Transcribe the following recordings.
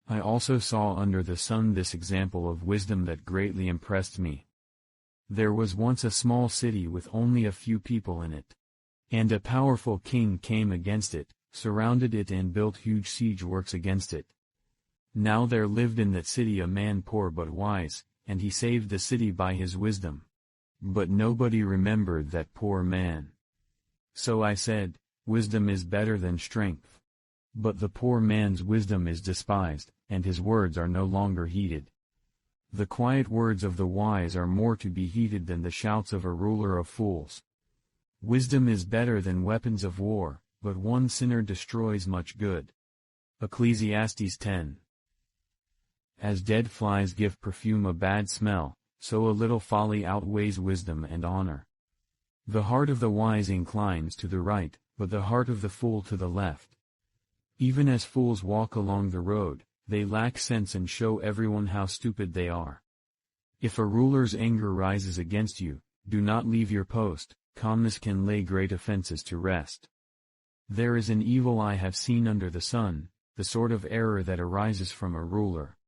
I also saw under the sun this example of wisdom that greatly impressed me. There was once a small city with only a few people in it. And a powerful king came against it, surrounded it and built huge siege works against it. Now there lived in that city a man poor but wise, and he saved the city by his wisdom. But nobody remembered that poor man. So I said, wisdom is better than strength. But the poor man's wisdom is despised, and his words are no longer heeded. The quiet words of the wise are more to be heeded than the shouts of a ruler of fools. Wisdom is better than weapons of war, but one sinner destroys much good. Ecclesiastes 10. As dead flies give perfume a bad smell, so a little folly outweighs wisdom and honor. The heart of the wise inclines to the right, but the heart of the fool to the left. Even as fools walk along the road, they lack sense and show everyone how stupid they are. If a ruler's anger rises against you, do not leave your post. Calmness can lay great offenses to rest. There is an evil I have seen under the sun, the sort of error that arises from a ruler.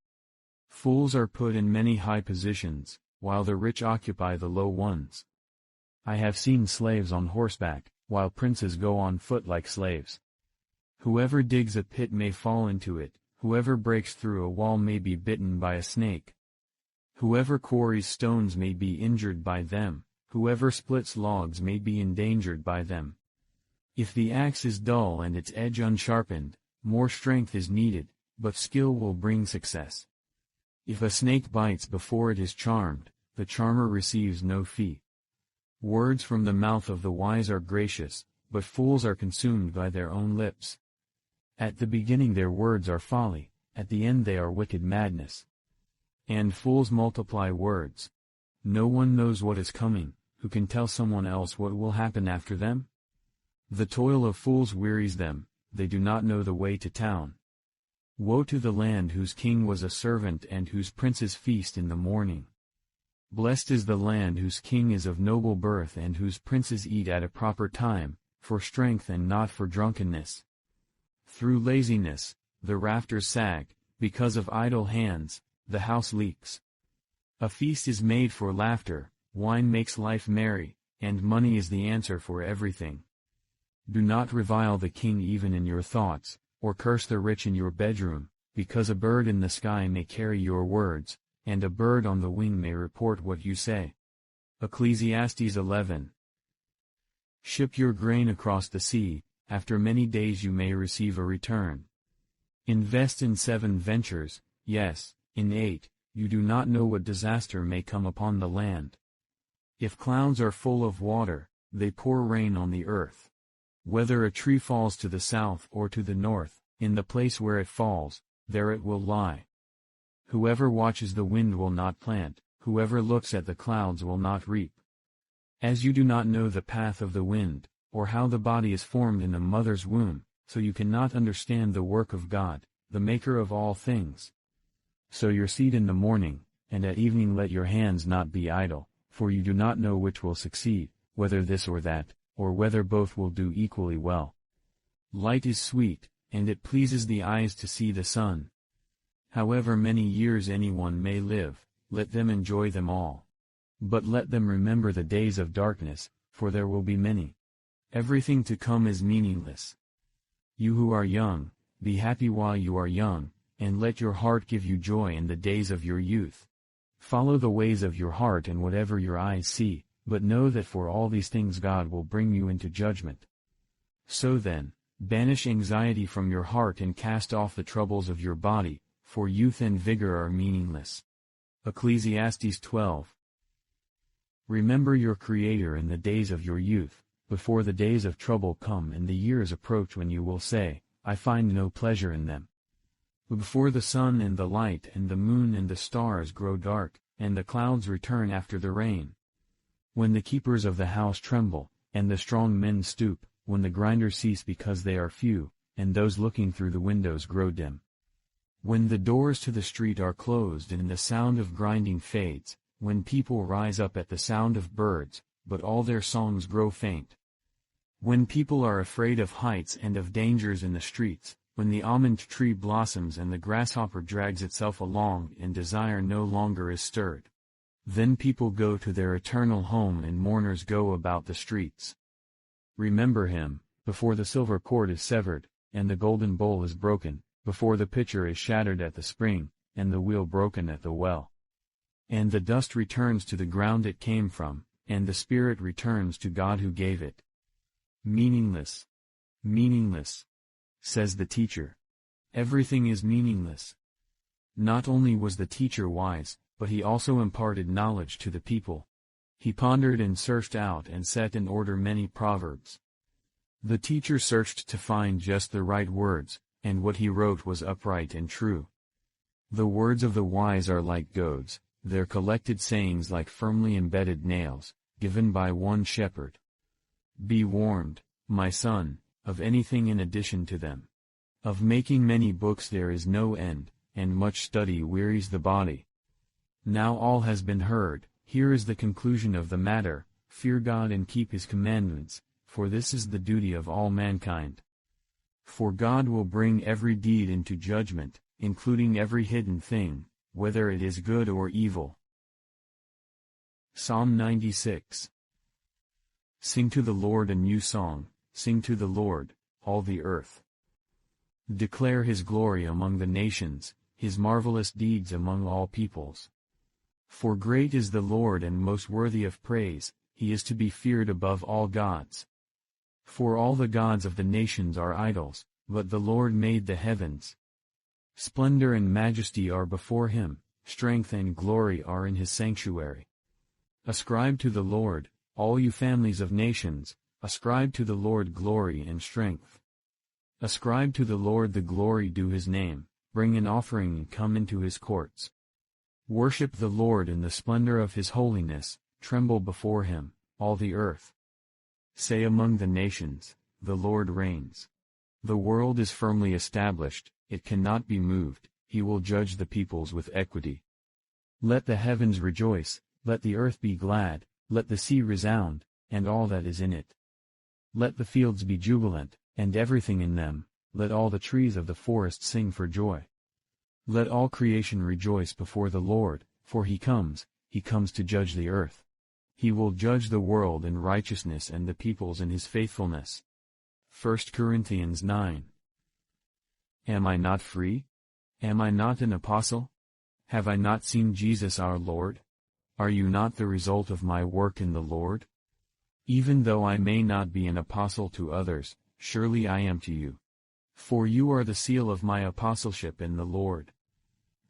Fools are put in many high positions, while the rich occupy the low ones. I have seen slaves on horseback, while princes go on foot like slaves. Whoever digs a pit may fall into it, whoever breaks through a wall may be bitten by a snake. Whoever quarries stones may be injured by them. Whoever splits logs may be endangered by them. If the axe is dull and its edge unsharpened, more strength is needed, but skill will bring success. If a snake bites before it is charmed, the charmer receives no fee. Words from the mouth of the wise are gracious, but fools are consumed by their own lips. At the beginning their words are folly, at the end they are wicked madness. And fools multiply words. No one knows what is coming. Who can tell someone else what will happen after them? The toil of fools wearies them, they do not know the way to town. Woe to the land whose king was a servant and whose princes feast in the morning. Blessed is the land whose king is of noble birth and whose princes eat at a proper time, for strength and not for drunkenness. Through laziness, the rafters sag, because of idle hands, the house leaks. A feast is made for laughter. Wine makes life merry, and money is the answer for everything. Do not revile the king even in your thoughts, or curse the rich in your bedroom, because a bird in the sky may carry your words, and a bird on the wing may report what you say. Ecclesiastes 11. Ship your grain across the sea, after many days you may receive a return. Invest in 7 ventures, yes, in 8, you do not know what disaster may come upon the land. If clouds are full of water, they pour rain on the earth. Whether a tree falls to the south or to the north, in the place where it falls, there it will lie. Whoever watches the wind will not plant, whoever looks at the clouds will not reap. As you do not know the path of the wind, or how the body is formed in the mother's womb, so you cannot understand the work of God, the maker of all things. Sow your seed in the morning, and at evening let your hands not be idle. For you do not know which will succeed, whether this or that, or whether both will do equally well. Light is sweet, and it pleases the eyes to see the sun. However many years anyone may live, let them enjoy them all. But let them remember the days of darkness, for there will be many. Everything to come is meaningless. You who are young, be happy while you are young, and let your heart give you joy in the days of your youth. Follow the ways of your heart and whatever your eyes see, but know that for all these things God will bring you into judgment. So then, banish anxiety from your heart and cast off the troubles of your body, for youth and vigor are meaningless. Ecclesiastes 12. Remember your Creator in the days of your youth, before the days of trouble come and the years approach when you will say, I find no pleasure in them. Before the sun and the light and the moon and the stars grow dark, and the clouds return after the rain. When the keepers of the house tremble, and the strong men stoop, when the grinders cease because they are few, and those looking through the windows grow dim. When the doors to the street are closed and the sound of grinding fades, when people rise up at the sound of birds, but all their songs grow faint. When people are afraid of heights and of dangers in the streets, when the almond tree blossoms and the grasshopper drags itself along and desire no longer is stirred. Then people go to their eternal home and mourners go about the streets. Remember him, before the silver cord is severed, and the golden bowl is broken, before the pitcher is shattered at the spring, and the wheel broken at the well. And the dust returns to the ground it came from, and the spirit returns to God who gave it. Meaningless. Meaningless. Says the teacher. Everything is meaningless. Not only was the teacher wise, but he also imparted knowledge to the people. He pondered and searched out and set in order many proverbs. The teacher searched to find just the right words, and what he wrote was upright and true. The words of the wise are like goads, their collected sayings like firmly embedded nails, given by one shepherd. Be warned, my son, of anything in addition to them. Of making many books there is no end, and much study wearies the body. Now all has been heard, here is the conclusion of the matter: fear God and keep his commandments, for this is the duty of all mankind. For God will bring every deed into judgment, including every hidden thing, whether it is good or evil. Psalm 96. Sing to the Lord a new song, sing to the Lord, all the earth. Declare his glory among the nations, his marvelous deeds among all peoples. For great is the Lord and most worthy of praise, he is to be feared above all gods. For all the gods of the nations are idols, but the Lord made the heavens. Splendor and majesty are before him, strength and glory are in his sanctuary. Ascribe to the Lord, all you families of nations, ascribe to the Lord glory and strength. Ascribe to the Lord the glory due his name, bring an offering and come into his courts. Worship the Lord in the splendor of his holiness, tremble before him, all the earth. Say among the nations, the Lord reigns. The world is firmly established, it cannot be moved, he will judge the peoples with equity. Let the heavens rejoice, let the earth be glad, let the sea resound, and all that is in it. Let the fields be jubilant, and everything in them, let all the trees of the forest sing for joy. Let all creation rejoice before the Lord, for he comes to judge the earth. He will judge the world in righteousness and the peoples in his faithfulness. 1 Corinthians 9. Am I not free? Am I not an apostle? Have I not seen Jesus our Lord? Are you not the result of my work in the Lord? Even though I may not be an apostle to others, surely I am to you. For you are the seal of my apostleship in the Lord.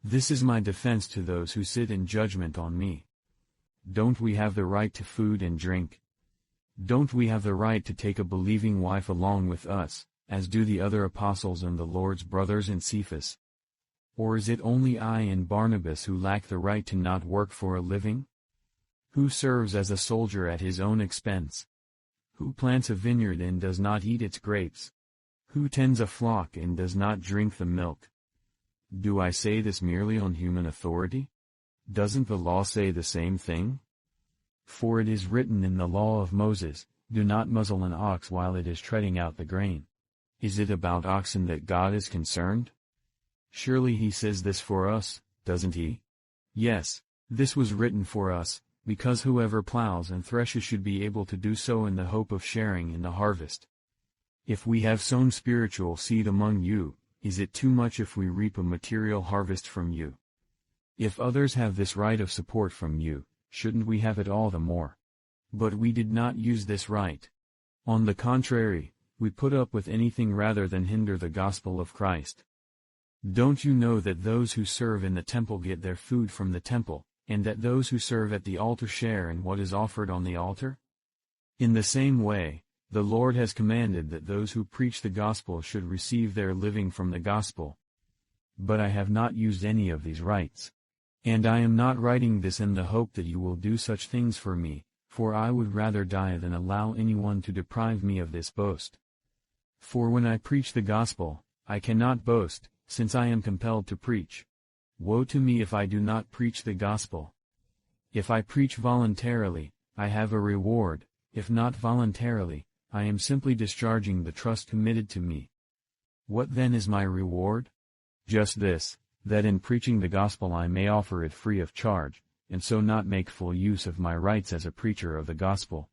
This is my defense to those who sit in judgment on me. Don't we have the right to food and drink? Don't we have the right to take a believing wife along with us, as do the other apostles and the Lord's brothers in Cephas? Or is it only I and Barnabas who lack the right to not work for a living? Who serves as a soldier at his own expense? Who plants a vineyard and does not eat its grapes? Who tends a flock and does not drink the milk? Do I say this merely on human authority? Doesn't the law say the same thing? For it is written in the law of Moses, do not muzzle an ox while it is treading out the grain. Is it about oxen that God is concerned? Surely he says this for us, doesn't he? Yes, this was written for us, because whoever plows and threshes should be able to do so in the hope of sharing in the harvest. If we have sown spiritual seed among you, is it too much if we reap a material harvest from you? If others have this right of support from you, shouldn't we have it all the more? But we did not use this right. On the contrary, we put up with anything rather than hinder the gospel of Christ. Don't you know that those who serve in the temple get their food from the temple, and that those who serve at the altar share in what is offered on the altar? In the same way, the Lord has commanded that those who preach the gospel should receive their living from the gospel. But I have not used any of these rights. And I am not writing this in the hope that you will do such things for me, for I would rather die than allow anyone to deprive me of this boast. For when I preach the gospel, I cannot boast, since I am compelled to preach. Woe to me if I do not preach the gospel. If I preach voluntarily, I have a reward, if not voluntarily, I am simply discharging the trust committed to me. What then is my reward? Just this, that in preaching the gospel I may offer it free of charge, and so not make full use of my rights as a preacher of the gospel.